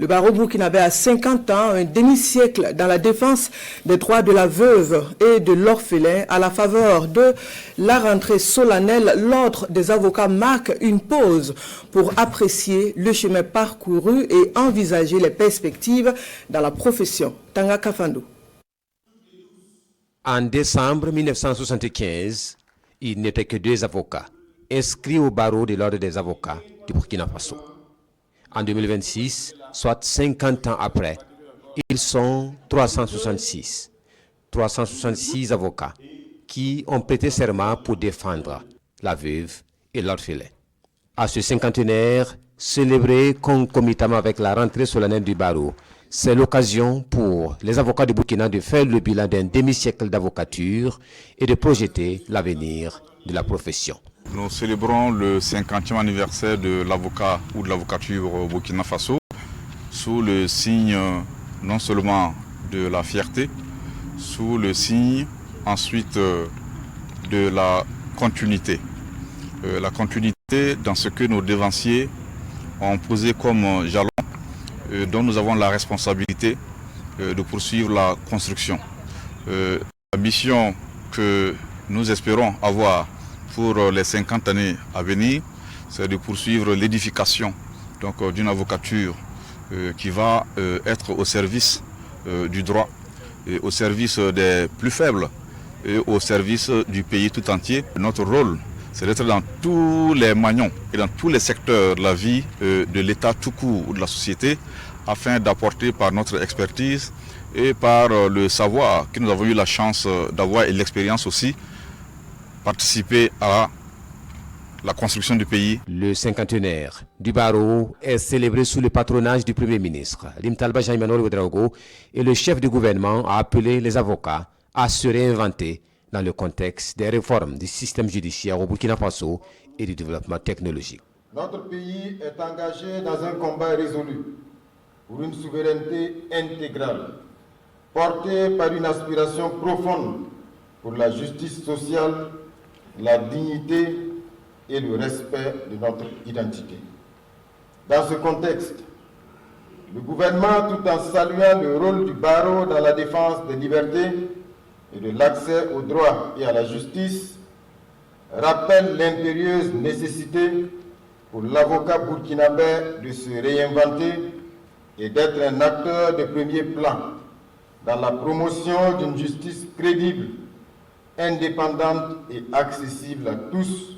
Le barreau burkinabé a 50 ans, un demi-siècle dans la défense des droits de la veuve et de l'orphelin. À la faveur de la rentrée solennelle, l'ordre des avocats marque une pause pour apprécier le chemin parcouru et envisager les perspectives dans la profession. Tanga Kafando. En décembre 1975, il n'était que 2 avocats inscrits au barreau de l'ordre des avocats du Burkina Faso. En 2026, soit 50 ans après, ils sont 366. 366 avocats qui ont prêté serment pour défendre la veuve et l'orphelin. À ce cinquantenaire, célébré concomitamment avec la rentrée solennelle du barreau, c'est l'occasion pour les avocats du Burkina de faire le bilan d'un demi-siècle d'avocature et de projeter l'avenir de la profession. Nous célébrons le 50e anniversaire de l'avocat ou de l'avocature au Burkina Faso sous le signe non seulement de la fierté, sous le signe ensuite de la continuité. La continuité dans ce que nos devanciers ont posé comme jalon, dont nous avons la responsabilité de poursuivre la construction. La mission que nous espérons avoir pour les 50 années à venir, c'est de poursuivre l'édification d'une avocature qui va être au service du droit, et au service des plus faibles et au service du pays tout entier. Notre rôle, c'est d'être dans tous les maillons et dans tous les secteurs de la vie de l'État tout court ou de la société, afin d'apporter par notre expertise et par le savoir que nous avons eu la chance d'avoir et l'expérience aussi, participer à la construction du pays. Le cinquantenaire du barreau est célébré sous le patronage du Premier ministre. Limtalba Jaimano Ouedraogo et le chef du gouvernement a appelé les avocats à se réinventer dans le contexte des réformes du système judiciaire au Burkina Faso et du développement technologique. Notre pays est engagé dans un combat résolu pour une souveraineté intégrale, portée par une aspiration profonde pour la justice sociale, la dignité et le respect de notre identité. Dans ce contexte, le gouvernement, tout en saluant le rôle du barreau dans la défense des libertés et de l'accès au droit et à la justice, rappelle l'impérieuse nécessité pour l'avocat burkinabé de se réinventer et d'être un acteur de premier plan dans la promotion d'une justice crédible, indépendante et accessible à tous,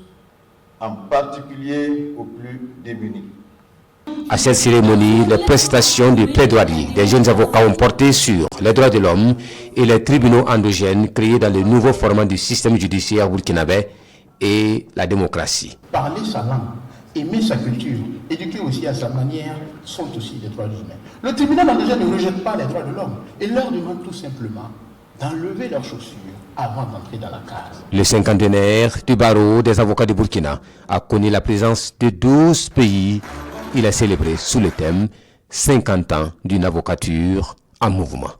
en particulier aux plus démunis. À cette cérémonie, les prestations de plaidoirie des jeunes avocats ont porté sur les droits de l'homme et les tribunaux endogènes créés dans le nouveau format du système judiciaire burkinabé et la démocratie. Parler sa langue, aimer sa culture, éduquer aussi à sa manière, sont aussi des droits humains. Le tribunal endogène ne rejette pas les droits de l'homme et leur demande tout simplement d'enlever leurs chaussures avant d'entrer dans la case. Le cinquantenaire du barreau des avocats du Burkina a connu la présence de 12 pays. Il a célébré sous le thème 50 ans d'une avocature en mouvement.